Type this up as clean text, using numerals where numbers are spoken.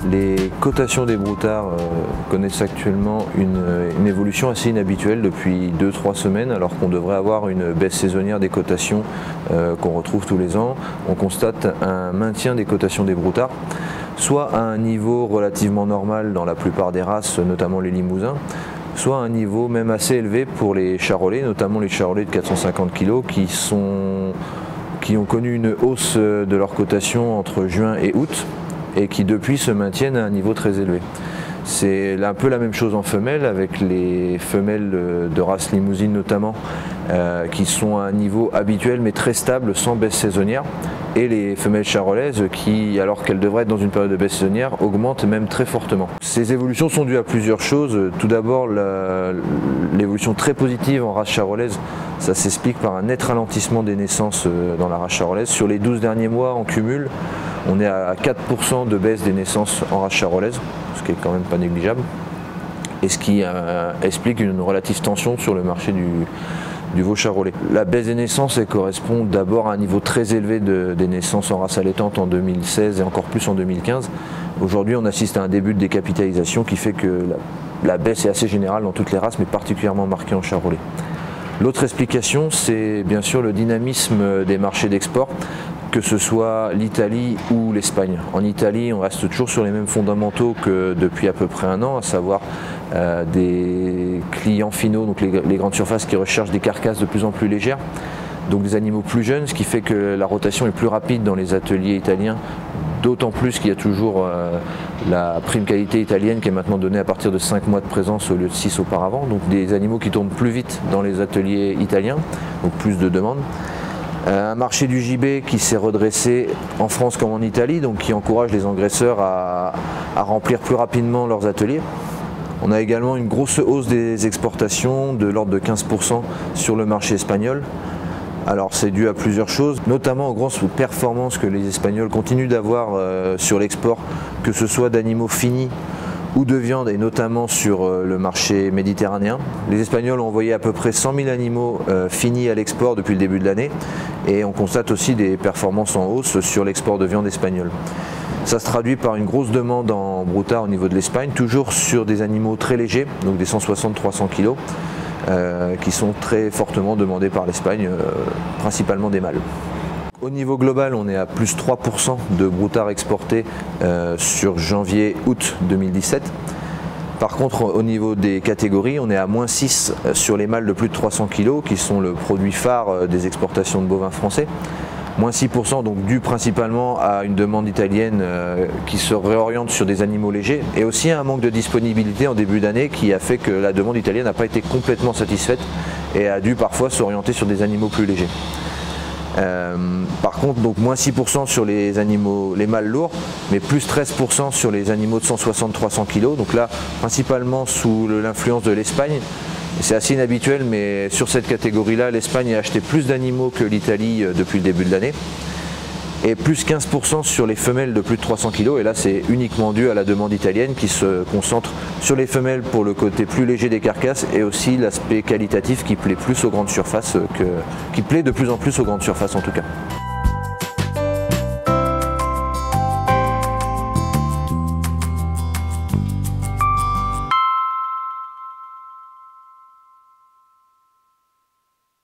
Les cotations des broutards connaissent actuellement une évolution assez inhabituelle depuis 2-3 semaines, alors qu'on devrait avoir une baisse saisonnière des cotations qu'on retrouve tous les ans. On constate un maintien des cotations des broutards, soit à un niveau relativement normal dans la plupart des races, notamment les limousins, soit à un niveau même assez élevé pour les charolais, notamment les charolais de 450 kg qui ont connu une hausse de leur cotation entre juin et août, et qui depuis se maintiennent à un niveau très élevé. C'est un peu la même chose en femelle, avec les femelles de race limousine notamment, qui sont à un niveau habituel mais très stable, sans baisse saisonnière, et les femelles charolaises qui, alors qu'elles devraient être dans une période de baisse saisonnière, augmentent même très fortement. Ces évolutions sont dues à plusieurs choses. Tout d'abord, l'évolution très positive en race charolaise, ça s'explique par un net ralentissement des naissances dans la race charolaise. Sur les 12 derniers mois en cumul, on est à 4% de baisse des naissances en race charolaise, ce qui est quand même pas négligeable, et ce qui explique une relative tension sur le marché du veau charolais. La baisse des naissances correspond d'abord à un niveau très élevé des naissances en race allaitante en 2016 et encore plus en 2015. Aujourd'hui, on assiste à un début de décapitalisation qui fait que la baisse est assez générale dans toutes les races, mais particulièrement marquée en charolais. L'autre explication, c'est bien sûr le dynamisme des marchés d'export, que ce soit l'Italie ou l'Espagne. En Italie, on reste toujours sur les mêmes fondamentaux que depuis à peu près un an, à savoir des clients finaux, donc les grandes surfaces qui recherchent des carcasses de plus en plus légères, donc des animaux plus jeunes, ce qui fait que la rotation est plus rapide dans les ateliers italiens, d'autant plus qu'il y a toujours la prime qualité italienne qui est maintenant donnée à partir de 5 mois de présence au lieu de 6 auparavant, donc des animaux qui tournent plus vite dans les ateliers italiens, donc plus de demandes. Un marché du gibet qui s'est redressé en France comme en Italie, donc qui encourage les engraisseurs à remplir plus rapidement leurs ateliers. On a également une grosse hausse des exportations de l'ordre de 15% sur le marché espagnol. Alors c'est dû à plusieurs choses, notamment aux grandes performances que les Espagnols continuent d'avoir sur l'export, que ce soit d'animaux finis ou de viande, et notamment sur le marché méditerranéen. Les Espagnols ont envoyé à peu près 100 000 animaux finis à l'export depuis le début de l'année, et on constate aussi des performances en hausse sur l'export de viande espagnole. Ça se traduit par une grosse demande en broutard au niveau de l'Espagne, toujours sur des animaux très légers, donc des 160-300 kg, qui sont très fortement demandés par l'Espagne, principalement des mâles. Au niveau global, on est à plus 3% de broutards exportés sur janvier-août 2017. Par contre, au niveau des catégories, on est à moins 6 sur les mâles de plus de 300 kg, qui sont le produit phare des exportations de bovins français. Moins 6%, donc dû principalement à une demande italienne qui se réoriente sur des animaux légers, et aussi à un manque de disponibilité en début d'année qui a fait que la demande italienne n'a pas été complètement satisfaite et a dû parfois s'orienter sur des animaux plus légers. Par contre, donc moins 6% sur les animaux, les mâles lourds, mais plus 13% sur les animaux de 160-300 kg. Donc là, principalement sous l'influence de l'Espagne. C'est assez inhabituel, mais sur cette catégorie-là, l'Espagne a acheté plus d'animaux que l'Italie depuis le début de l'année. Et plus 15% sur les femelles de plus de 300 kg, et là c'est uniquement dû à la demande italienne qui se concentre sur les femelles pour le côté plus léger des carcasses, et aussi l'aspect qualitatif qui plaît plus aux grandes surfaces, qui plaît de plus en plus aux grandes surfaces en tout cas.